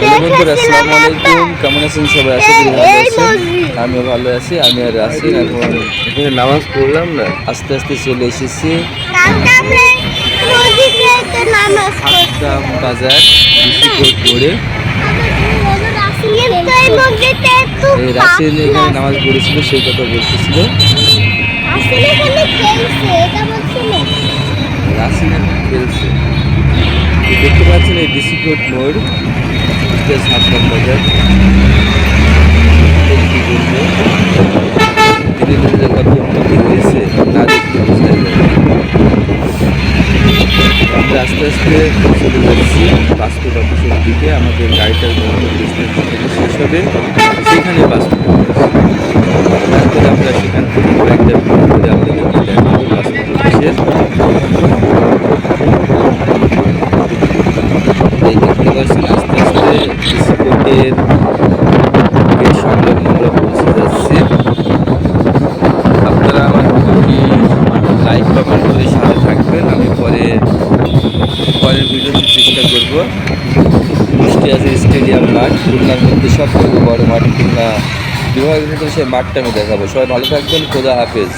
বন্ধুরা আসসালামু আলাইকুম, কেমন আছেন সবাই? আশা করি ভালো আছেন। আমিও ভালো আছি। আমি আর আছি এখন এখানে নামাজ পড়লাম না, আস্তে আস্তে চলে এসেছি হাসদাম বাজার বিসিকোট মোড়ে। এই রাসেল এখানে নামাজ পড়েছিল, সেই কথা বলতেছিল। রাসেল খেলছে, দেখতে পাচ্ছেন এই বিসিকোট মোড় হাসদাম বাজার। কি বলবো, দিনে দিনে কত উন্নতি হয়েছে না দেখতে বোঝা যায়। আমরা আস্তে আস্তে চলে যাচ্ছি পাসপোর্ট অফিসের দিকে। আমাদের গাড়িটার শেষ হবে, সেখানে পাসপোর্ট অফিস। তারপরে আমরা সেখান থেকে কয়েকটা ভিডিও করে আপনাদেরকে দেখাবো পাসপোর্ট অফিসের। এই দেখতে পাচ্ছেন আস্তে আস্তে বিসিকোটের গেট সংলগ্ন আমরা পৌঁছে যাচ্ছি। আপনারা আমার লাইক কমেন্ট করে সাথে থাকবেন। আমি পরের ভিডিওতে চেষ্টা করব। কুষ্টিয়া যে স্টেডিয়াম মাঠ, খুলনার মধ্যে সবথেকে বড় মাঠ, খুলনা বিভাগের মধ্যে সেই মাঠটা আমি দেখাবো। সবাই ভালো থাকবেন, খোদা হাফেজ।